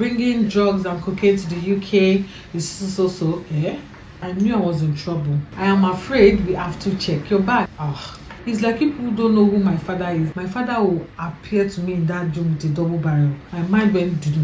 bringing drugs and cocaine to the UK is so. I knew I was in trouble. I am afraid we have to check your bag. It's like people who don't know who my father is. My father will appear to me in that room with a double barrel. My mind went dido.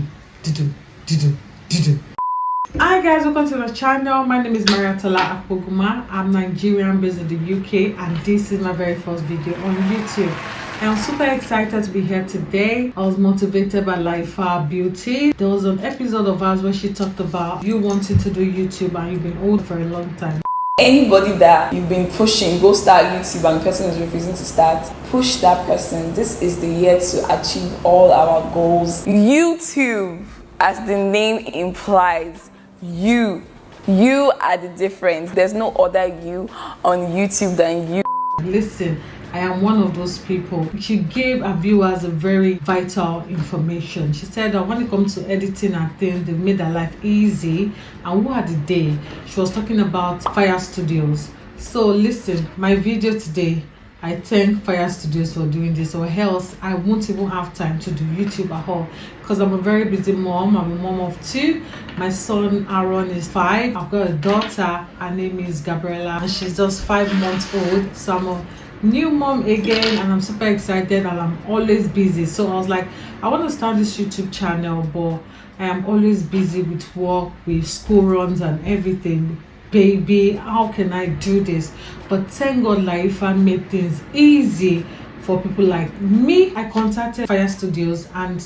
Hi guys, welcome to the channel. My name is Mariatola Akpoguma. I'm Nigerian based in the UK and this is my very first video on YouTube. I'm super excited to be here today. I was motivated by Laifa Beauty. There was an episode of ours where she talked about you wanting to do YouTube and you've been old for a long time. Anybody that you've been pushing, go start YouTube and the person is refusing to start, push that person. This is the year to achieve all our goals. YouTube, as the name implies, you are the difference. There's no other you on YouTube than you. Listen, I am one of those people. She gave her viewers a very vital information. She said that when it comes to editing and things, they've made her life easy. And who had the day? She was talking about Fire Studios. So listen, my video today, I thank Fire Studios for doing this, or else I won't even have time to do YouTube at all because I'm a very busy mom. I'm a mom of 2. My son Aaron is 5. I've got a daughter. Her name is Gabriella and she's just 5 months old. So I'm a new mom again and I'm super excited and I'm always busy. So I was like, I want to start this YouTube channel, but I am always busy with work, with school runs and everything. Baby, how can I do this? But thank God Laifa made things easy for people like me. I contacted Fire Studios and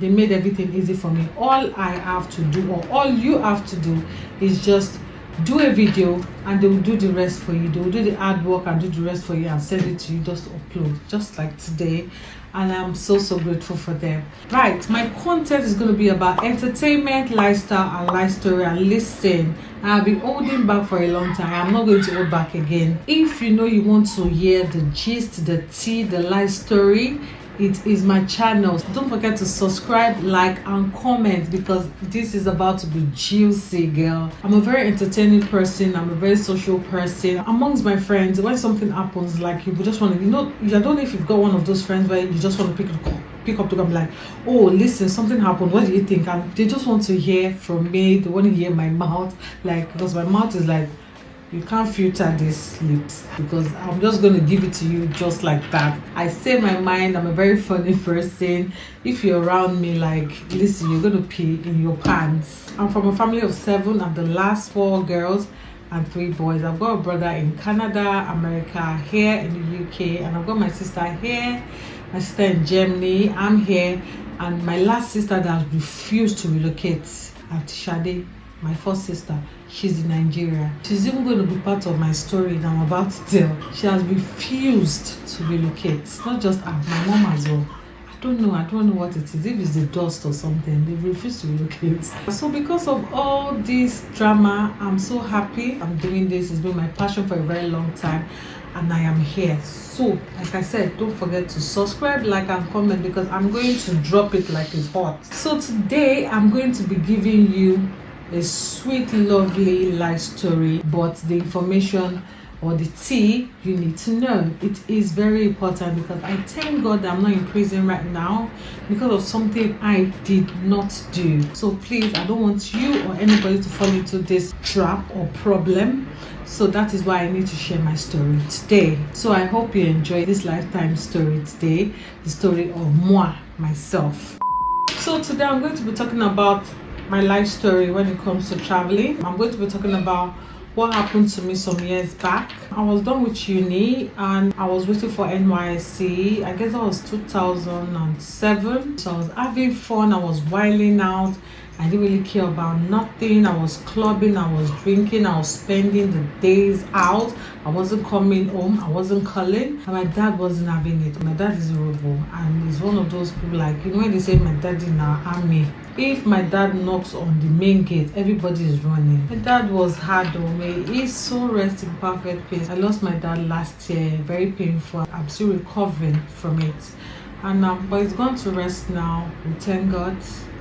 they made everything easy for me. All I have to do, or all you have to do, is just do a video and they will do the rest for you. They will do the hard work and do the rest for you and send it to you just to upload, just like today. And I'm so grateful for them. Right, my content is going to be about entertainment, lifestyle and life story. And listen, I've been holding back for a long time. I'm not going to hold back again. If you know you want to hear the gist, the tea, the life story, it is my channel. Don't forget to subscribe, like and comment because this is about to be juicy, girl. I'm a very entertaining person. I'm a very social person. Amongst my friends, when something happens, like you just want to, I don't know if you've got one of those friends where you just want to pick up to them like, oh listen, something happened, what do you think? And they just want to hear from me. They want to hear my mouth, like, because my mouth is like, you can't filter these lips because I'm just going to give it to you just like that. I say my mind. I'm a very funny person. If you're around me, like, listen, you're going to pee in your pants. I'm from a family of 7. I'm the last 4 girls and 3 boys. I've got a brother in Canada, America, here in the UK, and I've got my sister here, my sister in Germany. I'm here, and my last sister that refused to relocate, Auntie Shade, my first sister, she's in Nigeria. She's even going to be part of my story that I'm about to tell. She has refused to relocate. Not just her, my mom as well. I don't know what it is. If it's the dust or something, they refuse to relocate. So because of all this drama, I'm so happy I'm doing this. It's been my passion for a very long time and I am here. So like I said, don't forget to subscribe, like and comment because I'm going to drop it like it's hot. So today I'm going to be giving you a sweet, lovely life story, but the information or the tea you need to know. It is very important because I thank God that I'm not in prison right now because of something I did not do. So please, I don't want you or anybody to fall into this trap or problem. So that is why I need to share my story today. So I hope you enjoy this lifetime story today, the story of moi, myself. So today I'm going to be talking about my life story when it comes to traveling. I'm going to be talking about what happened to me some years back. I was done with uni and I was waiting for NYSC. I guess that was 2007. So I was having fun. I was wilding out. I didn't really care about nothing. I was clubbing, I was drinking, I was spending the days out. I wasn't coming home, I wasn't calling, and my dad wasn't having it. My dad is horrible, and he's one of those people like, when they say my dad in our army, if my dad knocks on the main gate, everybody is running. My dad was hard on me. He's so rest in perfect peace. I lost my dad last year, very painful. I'm still recovering from it. And but he's gone to rest now. We thank God.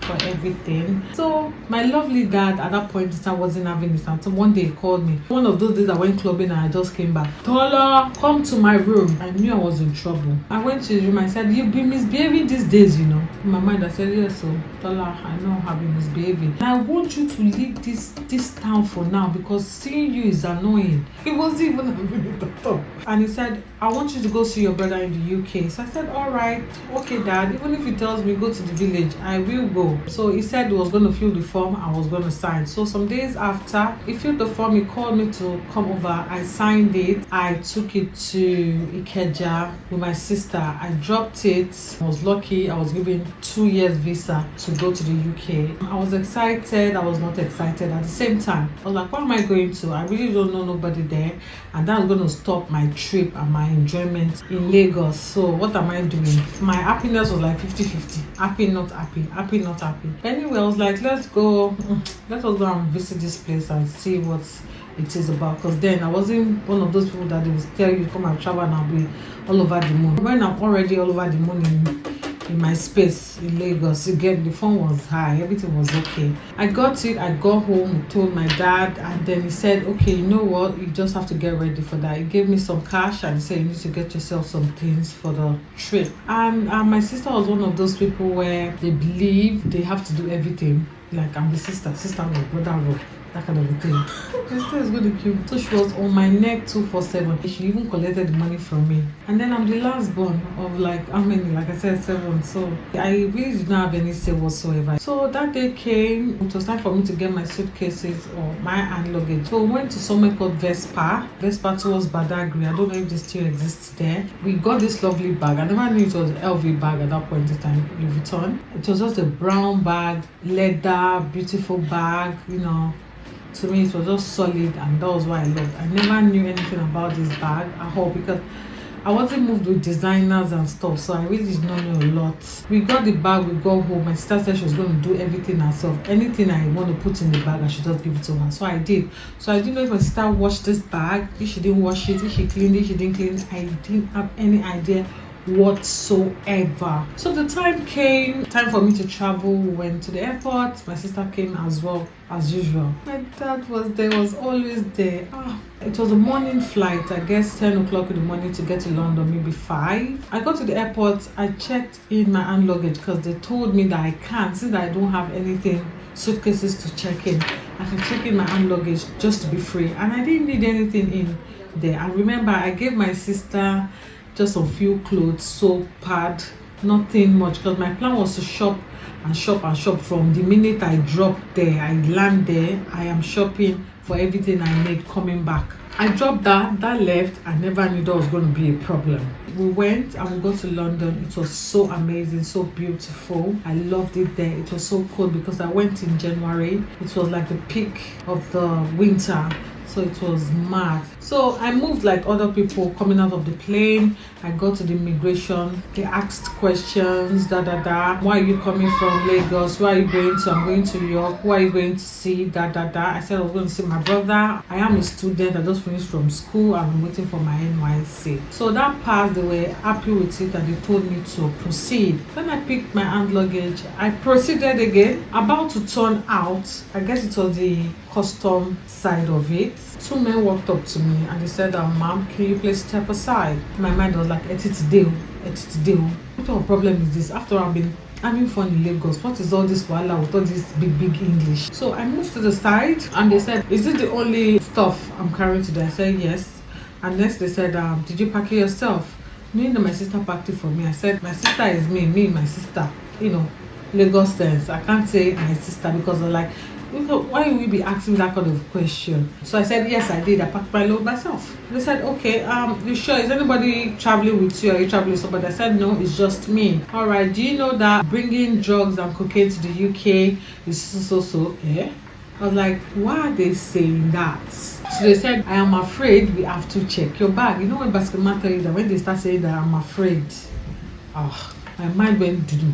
for everything. So my lovely dad at that point in time wasn't having it. And so one day he called me. One of those days I went clubbing and I just came back. Tola, come to my room. I knew I was in trouble. I went to his room. I said, you've been misbehaving these days, you know. In my mind I said, yes, so Tola, I know I've been misbehaving. And I want you to leave this town for now because seeing you is annoying. He wasn't even having it at all. And he said, I want you to go see your brother in the UK. So I said, all right, okay, Dad. Even if he tells me go to the village, I will go. So he said he was going to fill the form. I was going to sign. So some days after he filled the form, he called me to come over. I signed it. I took it to Ikeja with my sister. I dropped it. I was lucky. I was given 2 years visa to go to the UK. I was excited. I was not excited at the same time. I was like, where am I going to? I really don't know nobody there. And that's going to stop my trip and my enjoyment in Lagos. So what am I doing? My happiness was like 50-50. Happy, not happy. Happy, not happy. Anyway, I was like, let us go and visit this place and see what it is about. Because then I wasn't one of those people that they will tell you come and travel and I'll be all over the moon. When I'm already all over the moon in my space in Lagos, again the phone was high, everything was okay. I got it, I got home, told my dad, and then he said, okay, you know what, you just have to get ready for that. He gave me some cash and he said, you need to get yourself some things for the trip. And my sister was one of those people where they believe they have to do everything. Like, I'm the sister role, brother role, that kind of a thing. My sister is going to kill me. So she was on my neck 247. She even collected the money from me. And then I'm the last born of like, how many? Like I said, 7. So I really did not have any say whatsoever. So that day came. It was time for me to get my suitcases or my hand luggage. So we went to somewhere called Vespa towards Badagry. I don't know if this still exists there. We got this lovely bag. I never knew it was an LV bag at that point in time, Louis Vuitton. It was just a brown bag, leather, beautiful bag, you know. To me it was just solid, and that was what I loved. I never knew anything about this bag at all because I wasn't moved with designers and stuff, so I really did not know a lot. We got the bag, we got home. My sister said she was going to do everything herself. Anything I want to put in the bag, I should just give it to her. So I did. So I didn't know if my sister washed this bag, if she didn't wash it, if she cleaned it, if she didn't clean it. I didn't have any idea whatsoever. So the time came, time for me to travel. We went to the airport. My sister came as well, as usual. My dad was there, was always there. It was a morning flight, I guess 10 o'clock in the morning to get to London, maybe 5. I got to the airport, I checked in my hand luggage because they told me that I can't, since I don't have anything, suitcases to check in. I can check in my hand luggage just to be free. And I didn't need anything in there. And remember, I gave my sister just a few clothes, soap, pad, nothing much, because my plan was to shop and shop and shop. From the minute I dropped there, I land there, I am shopping for everything I need coming back. I dropped that left. I never knew that was going to be a problem. We went and we got to London. It was so amazing, so beautiful. I loved it there. It was so cold because I went in January. It was like the peak of the winter. So it was mad. So I moved like other people coming out of the plane. I got to the immigration. They asked questions, Why are you coming from Lagos? Where are you going to? I'm going to York. Who are you going to see? I said I was going to see my brother. I am a student. I just finished from school. I'm waiting for my NYC. So that passed. They were happy with it and they told me to proceed. Then I picked my hand luggage. I proceeded again. About to turn out, I guess it was the custom side of it. 2 men walked up to me and they said, ma'am, can you please step aside? My mind was like, Etitideo. What kind of problem is this? After I've been having fun in Lagos, what is all this wahala with all this big English? So I moved to the side and they said, is this the only stuff I'm carrying today? I said, yes. And next they said, did you pack it yourself? Knowing that my sister packed it for me, I said, my sister is me, my sister. You know, Lagos sense. I can't say my sister because they're like, why will you be asking that kind of question? So I said, yes, I did. I packed my load myself. They said, okay, you sure? Is anybody traveling with you? Are you traveling with somebody? I said, no, it's just me. All right, do you know that bringing drugs and cocaine to the UK is so? Yeah. I was like, why are they saying that? So they said, I am afraid we have to check your bag. You know when basketball tell you that when they start saying that I'm afraid, my mind went do.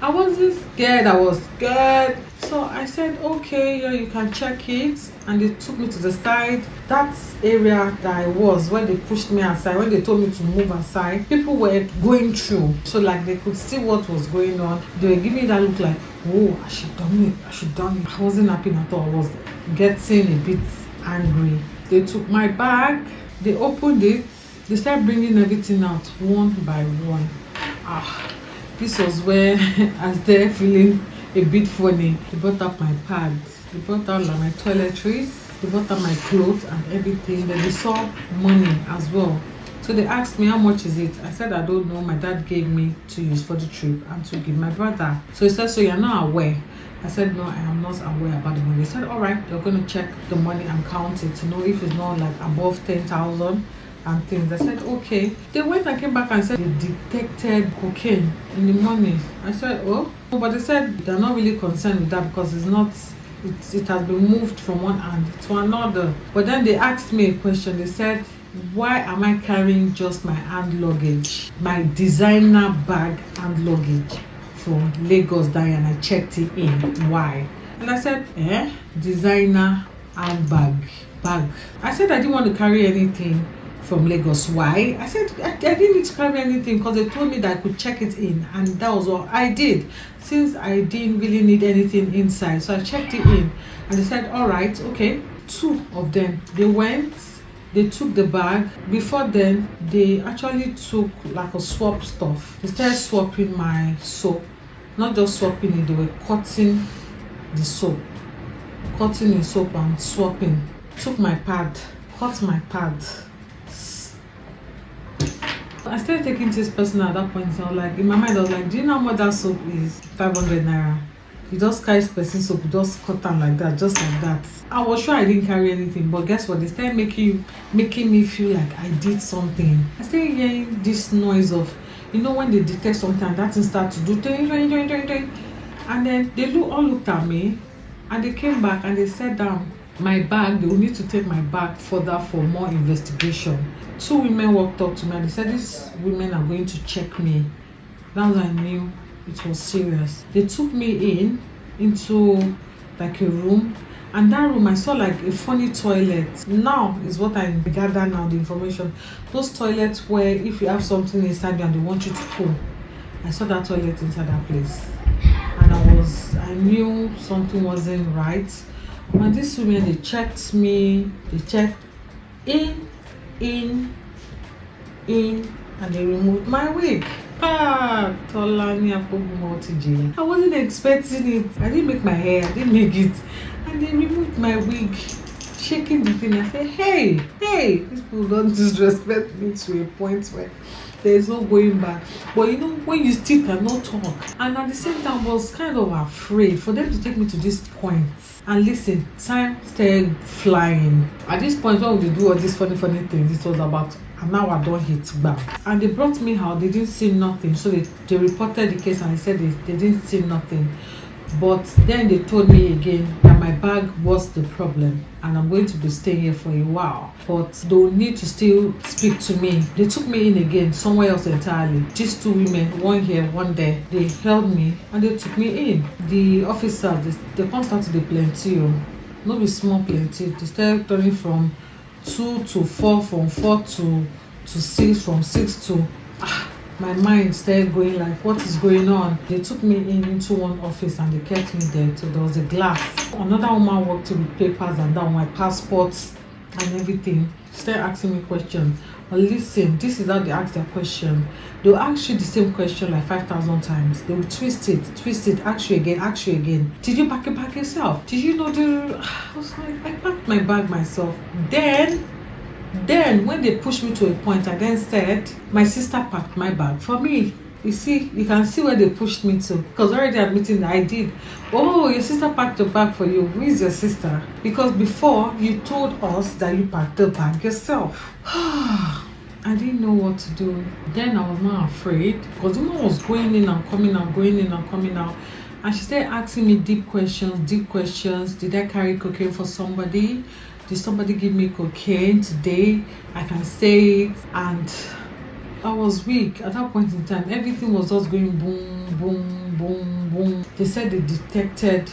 I wasn't scared, I was scared. So I said, okay, yeah, you can check it. And they took me to the side. That area that I was, where they pushed me aside, when they told me to move aside, people were going through. So like they could see what was going on. They were giving me that look like, oh, I should done it. I should done it. I wasn't happy at all. I was getting a bit angry. They took my bag. They opened it. They started bringing everything out one by one. This was where I was there feeling a bit funny. They brought up my pads, they brought out like my toiletries, they brought out my clothes and everything. Then they saw money as well. So they asked me, how much is it? I said, I don't know. My dad gave me to use for the trip and to give my brother. So he said, so you're not aware? I said, no, I am not aware about the money. They said, all right, they're going to check the money and count it to know if it's not like above 10,000 and things. I said, okay. They went and came back and said they detected cocaine in the money. I said, oh, but they said they're not really concerned with that because it has been moved from one hand to another. But then they asked me a question. They said, why am I carrying just my hand luggage, my designer bag and luggage from Lagos, Diana? I checked it in. Why? And I said, designer handbag, bag. I said I didn't want to carry anything from Lagos. Why? I said I didn't need to carry anything because they told me that I could check it in, and that was what I did, since I didn't really need anything inside. So I checked it in and they said, all right, okay. Two of them, they went, they took the bag. Before then, they actually took like a swap stuff. They started swapping my soap. Not just swapping it, they were cutting the soap, cutting the soap and swapping. Took my pad, cut my pad. I started taking this person at that point. So I was like, in my mind, I was like, do you know how much that soap is? 500 naira. You just carry person soap, you just cut them like that, just like that. I was sure I didn't carry anything, but guess what? They started making me feel like I did something. I started hearing this noise of, you know, when they detect something and that thing starts to do ding, ding, ding, ding, ding. And then they all looked at me and they came back and they said, my bag, they will need to take my bag further for more investigation. Two women walked up to me and they said, these women are going to check me. That's when I knew it was serious. They took me into like a room, and that room I saw like a funny toilet. Now is what I gather now, the information. Those toilets where if you have something inside you and they want you to pull. I saw that toilet inside that place. And I knew something wasn't right. And these women, they checked me, they checked in, and they removed my wig. I wasn't expecting it. I didn't make my hair, I didn't make it. And they removed my wig, shaking the thing. I said, hey, these people don't disrespect me to a point where there's no going back. But you know, when you still cannot talk. And at the same time, I was kind of afraid for them to take me to this point. And listen, time started flying. At this point, when we do all these funny things, it was about an hour don't hit back. And they brought me out, they didn't see nothing. So they reported the case and they said they didn't see nothing. But then they told me again that my bag was the problem and I'm going to be staying here for a while. But they'll need to still speak to me. They took me in again, somewhere else entirely. These two women, one here, one there, they held me and they took me in. The officers, they come start to the plenty. No be small plenty. They started turning from 2 to 4, from 4 to 6, from 6 to... my mind started going like, what is going on? They took me into one office and they kept me there. So there was a glass. Another woman walked in with papers and down my passports and everything. She started asking me questions. But listen, this is how they ask their question. They'll ask you the same question like 5,000 times. They will twist it, ask you again. Did you pack your bag yourself? Did you know I was like, I packed my bag myself. Then when they pushed me to a point, I then said, my sister packed my bag for me. You see, you can see where they pushed me to, because already admitting that I did. Oh, your sister packed the bag for you. Who is your sister? Because before you told us that you packed the bag yourself. I didn't know what to do. Then I was not afraid because the woman was going in and coming out, going in and coming out. And she started asking me deep questions. Did I carry cocaine for somebody? Did somebody give me cocaine today? I can say it. And I was weak at that point in time. Everything was just going boom, boom, boom, boom. They said they detected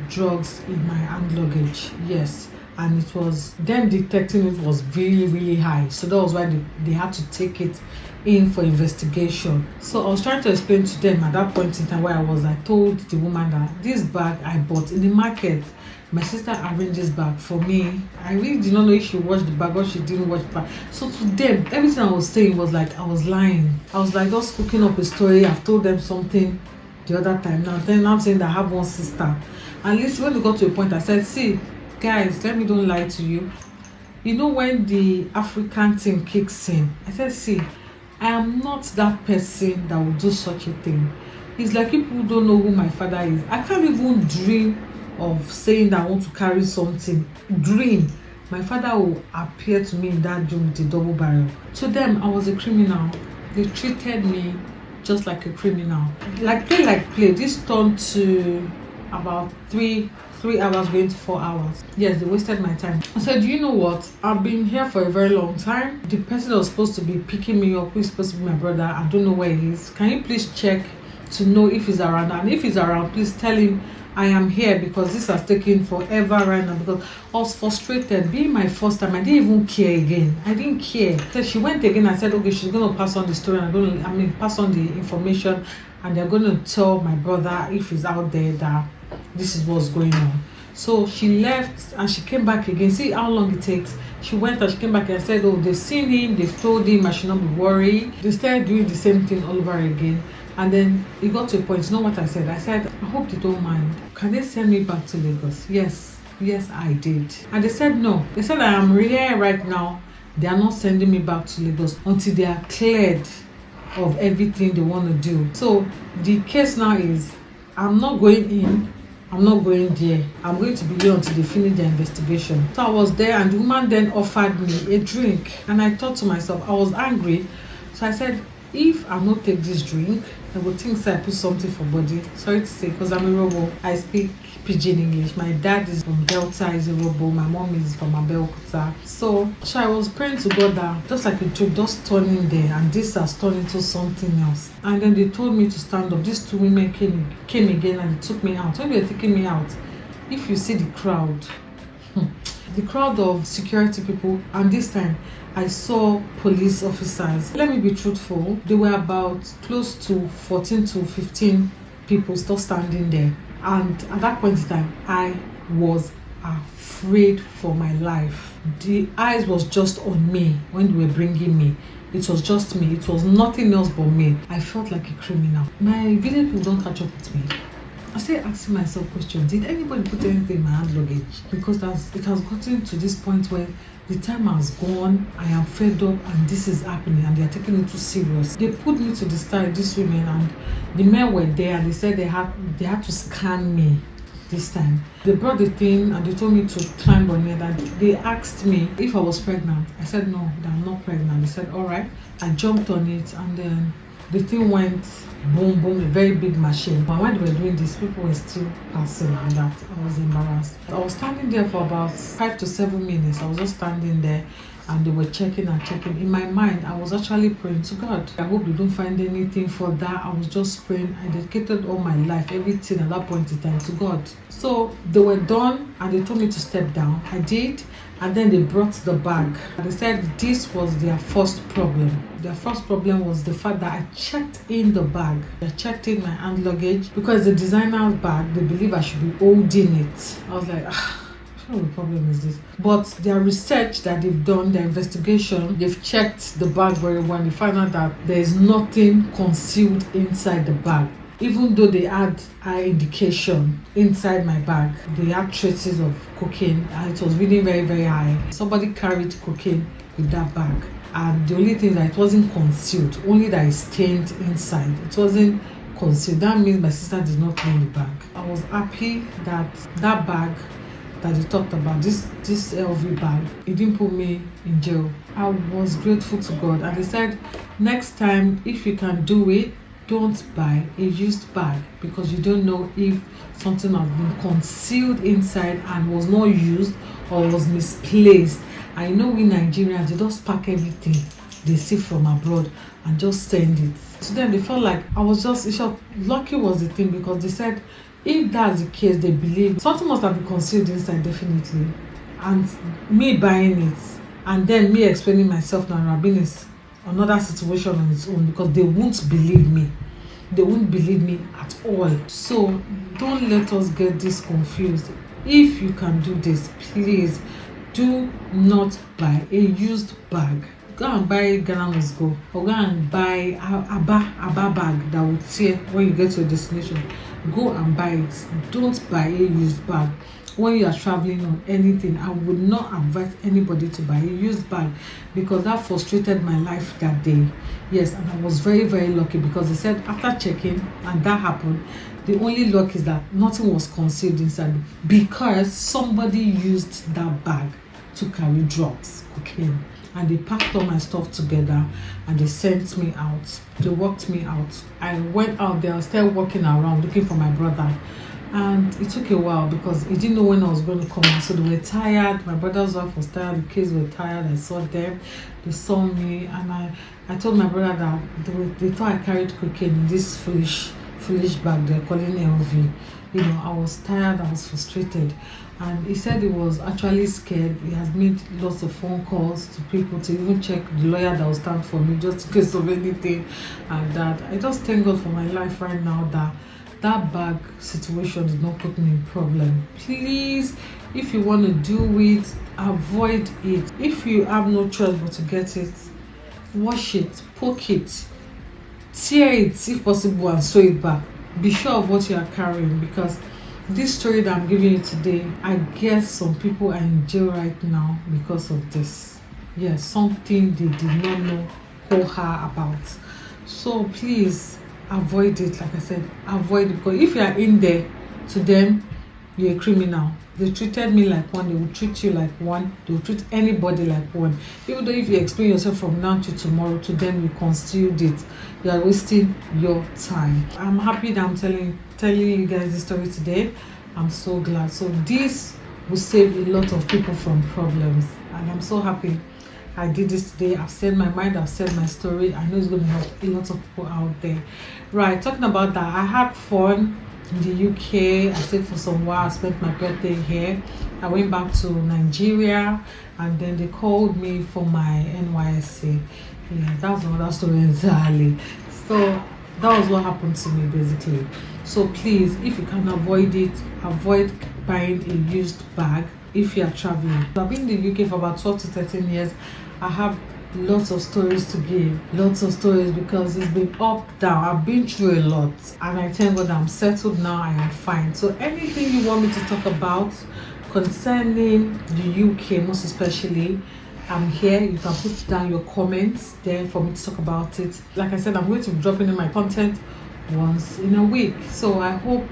drugs in my hand luggage. Yes. And it was them detecting it was really, really high. So that was why they had to take it in for investigation. So I was trying to explain to them at that point in time where I told the woman that this bag I bought in the market, my sister arranged this bag for me. I really did not know if she watched the bag or she didn't watch the bag. So to them, everything I was saying was like I was lying. I was like just cooking up a story. I've told them something the other time. Then I'm saying that I have one sister. And listen, when it got to a point, I said, see, guys, let me don't lie to you. You know when the African thing kicks in, I said, see, I am not that person that will do such a thing. It's like people who don't know who my father is. I can't even dream of saying that I want to carry something. Dream. My father will appear to me in that dream with a double barrel. To them, I was a criminal. They treated me just like a criminal. Like play. This turned to about 3 hours going to 4 hours. Yes, they wasted my time. I said, you know what? I've been here for a very long time. The person that was supposed to be picking me up, who is supposed to be my brother, I don't know where he is. Can you please check to know if he's around? And if he's around, please tell him I am here, because this has taken forever right now, because I was frustrated. Being my first time, I didn't even care again. I didn't care. So she went again. I said, okay, she's going to pass on the story. Pass on the information, and they're going to tell my brother, if he's out there, that this is what's going on. So she left and she came back again. See how long it takes. She went and she came back and said, oh, they've seen him, they've told him I should not be worried. They started doing the same thing all over again. And then it got to a point. You know what I said? I said, I hope they don't mind. Can they send me back to Lagos? Yes, I did. And they said no. They said I am here right now. They are not sending me back to Lagos until they are cleared of everything they want to do. So the case now is, I'm not going in, I'm not going there. I'm going to be here until they finish the investigation. So I was there, and the woman then offered me a drink. And I thought to myself, I was angry. So I said, if I not take this drink, I would think I put something for body. Sorry to say, because I'm a Robo. I speak Pidgin English. My dad is from Delta, is a Robo. My mom is from Abeokuta. So I was praying to God that just like a joke, just turning there, and this has turned into something else. And then they told me to stand up. These two women came again and they took me out. When they were taking me out, if you see the crowd, the crowd of security people, and this time I saw police officers. Let me be truthful, there were about close to 14 to 15 people still standing there. And at that point in time, I was afraid for my life. The eyes was just on me when they were bringing me. It was just me. It was nothing else but me. I felt like a criminal. My village people don't catch up with me. I started asking myself questions. Did anybody put anything in my hand luggage? Because it has gotten to this point where the time has gone, I am fed up, and this is happening, and they are taking it too serious. They put me to the side, these women, and the men were there, and they said they had to scan me this time. They brought the thing and they told me to climb on it, and they asked me if I was pregnant. I said no, that I'm not pregnant. They said all right. I jumped on it, and then the thing went boom, boom, a very big machine. But when they were doing this, people were still passing, and that I was embarrassed. I was standing there for about 5 to 7 minutes. I was just standing there, and they were checking and checking. In my mind, I was actually praying to God. I hope they don't find anything for that. I was just praying. I dedicated all my life, everything at that point in time, to God. So they were done, and they told me to step down. I did. And then they brought the bag. They said this was their first problem. Their first problem was the fact that I checked in the bag. I checked in my hand luggage because the designer's bag, they believe I should be holding it. I was like, what problem is this? But their research that they've done, their investigation, they've checked the bag very well, and they found out that there is nothing concealed inside the bag. Even though they had high indication inside my bag, they had traces of cocaine, and it was really very, very high. Somebody carried cocaine with that bag, and the only thing that it wasn't concealed, only that it stained inside. It wasn't concealed. That means my sister did not clean the bag. I was happy that that bag that they talked about, this LV bag, it didn't put me in jail. I was grateful to God, and they said next time, if you can do it, don't buy a used bag, because you don't know if something has been concealed inside and was not used or was misplaced. I know we Nigerians, they just pack everything they see from abroad, and just send it to them. They felt like I was just lucky was the thing, because they said if that's the case, they believe something must have been concealed inside, definitely. And me buying it and then me explaining myself now, Rabin is another situation on its own, because they won't believe me. They won't believe me at all. So don't let us get this confused. If you can do this, please do not buy a used bag. Go and buy Ghana Must Go, or go and buy Abba bag that will tear when you get to your destination. Go and buy it. Don't buy a used bag when you are traveling on anything. I would not advise anybody to buy a used bag, because that frustrated my life that day. Yes, and I was very, very lucky, because they said after checking and that happened, the only luck is that nothing was concealed inside, because somebody used that bag to carry drugs, cocaine. And they packed all my stuff together and they sent me out. They walked me out. I went out there, I started walking around looking for my brother. And it took a while, because he didn't know when I was going to come out. So they were tired. My brother's wife was tired. The kids were tired. I saw them. They saw me. And I told my brother that they thought I carried cocaine in this foolish bag they're calling LV. You know, I was tired. I was frustrated. And he said he was actually scared. He has made lots of phone calls to people to even check the lawyer that will stand for me, just in case of anything. And that I just thank God for my life right now, that bag situation did not put me in problem. Please, if you want to do it, avoid it. If you have no choice but to get it, wash it, poke it, tear it if possible, and sew it back. Be sure of what you are carrying, because this story that I'm giving you today, I guess some people are in jail right now because of this. Yes, something they did not know who her about. So please avoid it. Like I said, avoid it, because if you are in there, to them you're a criminal. They treated me like one, they will treat you like one, they will treat anybody like one. Even though if you explain yourself from now to tomorrow, to them you concealed it, you are wasting your time. I'm happy that I'm telling you guys this story today. I'm so glad. So this will save a lot of people from problems, and I'm so happy I did this today. I've said my mind, I've said my story. I know it's going to help a lot of people out there. Right, talking about that, I had fun in the UK. I stayed for some while. I spent my birthday here. I went back to Nigeria, and then they called me for my NYSC. Yeah, that was another story entirely. So that was what happened to me basically. So please, if you can avoid it, avoid buying a used bag if you are traveling. I've been in the UK for about 12 to 13 years. I have lots of stories to give, lots of stories, because it's been up, down. I've been through a lot, and I thank God I'm settled now. I am fine. So anything you want me to talk about concerning the UK, most especially, I'm here. You can put down your comments there for me to talk about it. Like I said, I'm going to be dropping in my content once in a week. So I hope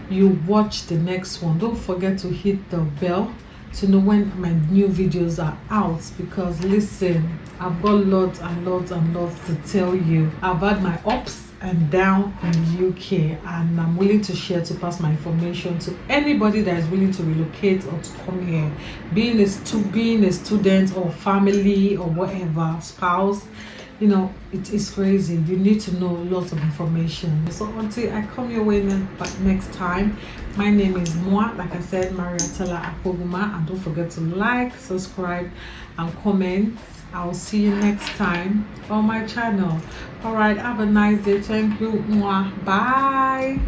you watch the next one. Don't forget to hit the bell to know when my new videos are out, because listen, I've got lots and lots and lots to tell you. I've had my ups and downs in the UK, and I'm willing to share, to pass my information to anybody that is willing to relocate or to come here, being a student or family or whatever, spouse. You know, it is crazy. You need to know lots of information. So until I come your way next time, my name is Moi, like I said, Mariatella Akpoguma, and don't forget to like, subscribe, and comment. I'll see you next time on my channel. All right, have a nice day. Thank you. Moi. Bye.